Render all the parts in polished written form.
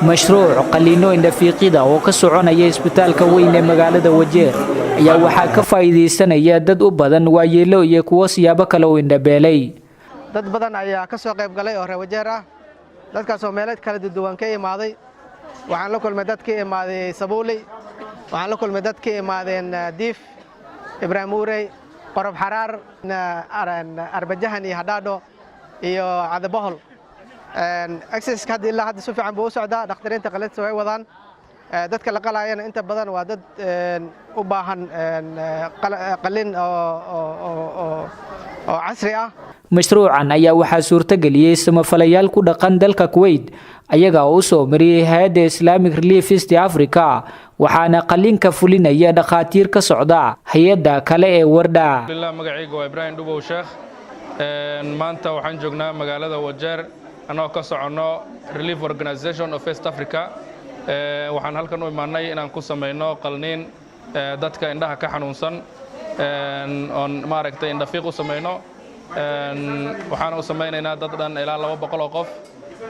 mashruuc qalitaano indhafiiqida oo ka soconaya isbitaalka wayn ee magaalada wajir ayaa waxaa ka faa'iideysanaya dad u badan waayeelo iyo kuwa siyaabo kale oo indhabeelay. dad badan ayaa ka soo qayb galay oo reer Wajir ah dadkaas oo meelo kala duwan ka imaaday. waxaan la kulmay dad ka imaaday Sabuulay, waxaan la kulmay dad ka imaadeen Diif, Ibraahim Uurey, Qorab Xaraar, Arbajahan iyo Hadhaadho iyo Cadabohol. access hadda ilaa hadda si fiican buu u socdaa. dhakhtarinta qalitaanka way wadaan. dadka la qalayana inta badan waa dad u baahan qalin oo casri ah. mashruucan ayaa waxaa suurtageliyay samafalayaal ku dhaqan dalka Kuwait ayaga oo soo mariyay hay'adda Islamic Relief East Africa waxaana qalinka fulinaya dhaqaatiir ka socda hay'adda kale ee warda. magacaygu waa Ibraahim Dubow Sheekh. maanta waxaan joognaa magaalada Wajir anoo ka socono Relief Organization of East Africa. waxaan halkan u imaanay inaan ku sameeyno qalniin dadka indhaha ka xanuunsan oo maaragtay indhafiiq u sameeyno. waxaan u sameynaynaa dad dhan ilaa 200 oo qof.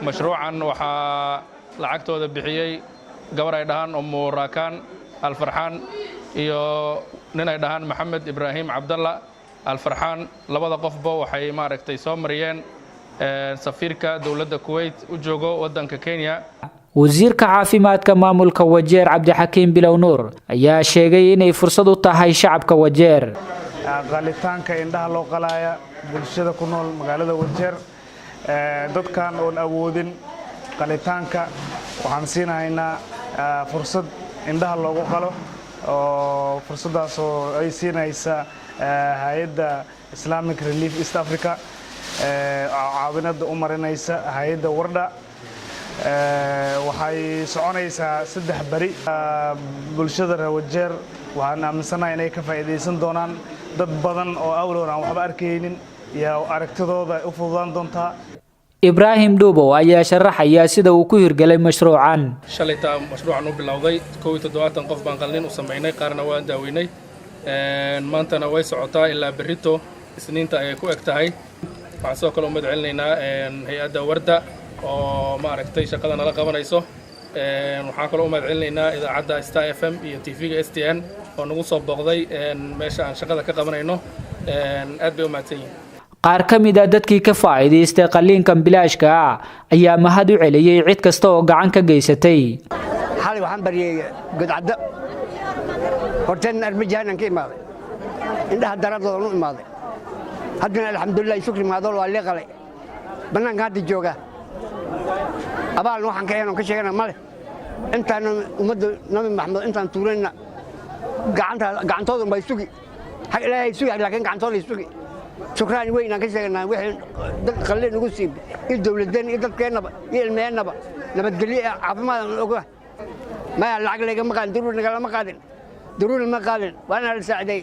mashruucan waxaa lacagtooda bixiyay gabar ay dhahaan Ummu Rakan Al-Farxaan iyo nin ay dhahaan Maxamed Ibraahim Abdalla Al-Farxaan. labada qofba waxay maaragtay soo mariyeen safiirka dawladda Kuwait u joogo wadanka Kenya. wasiirka caafimaadka maamulka Wajir Cabdixakiim Bilow Nuur ayaa sheegay inay fursad u tahay shacabka Wajir. qalitaanka indhaha loo qalaya bulshada ku nool magaalada Wajir dadkan oo awoodin qalitaanka waxaan siinaynaa fursad indhaha loogu qalo oo fursadaas oo ay siinaysa hay'adda Islamic Relief East Africa caawinada u marinaysa hay'adda warda. waxay soconaysaa 3 bari. bulshada reer Wajir waxaan aaminsanahay inay ka faa'iideysan doonaan dad badan oo awloon aan waxba arkaynin iyo aragtidooda u fududaan doontaa. Ibraahim Dubow ayaa sharaxaya sida uu ku hirgalay mashruucan. shalayta mashruucan u bilowday 72 qof baan qalin u sameeynay qaarna waan daaweynay. maantana way socotaa ilaa berrito isniinta ay ku eg tahay. waxaan soo kale u madcelinaynaa hay'adda warda oo maaragtay shaqada nala qabanayso. waxaan kale u madcelinaynaa idaacadda Star FM iyo TV-ga STN oo nagu soo booqday meesha aan shaqada ka qabanayno. aad bay u mahadsan yihiin. qaar ka mid ah dadkii ka faa'iideystay qalinkan bilaashka ah ayaa mahad u celiyay cid kasta oo gacan ka geysatay. xalay waxaan bariyay godcadda horteen armajahan ka imaaday indhaha daradooda u imaaday. haddana alxamdulillaah shukri maadol waa leeqalay banaanka hadda jooga abaal waxaan ka heenon ka sheegana male intaan ummadda nabi maxamed intaan tuurayna gacantooda bay sugi xaq ilaahay sugi laakiin gacantooda sugi. شكرا وين كشجنا وحين خلينا نقول الدولتين إذا كنا المهنة نبدلي عظمة ما العقل ما قال درون ما قادن درون ما قادن وأنا السعدي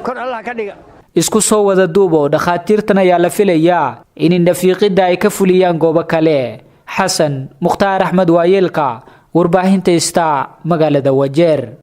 كل الله كذا. isku soo wada duubo dhaqaatiirtan ayaa la filayaa in indhafiiqida ay ka fuliyaan goobo kale. Xasan Mukhtaar Axmed Waayeelka warbaahinta Star magaalada Wajir.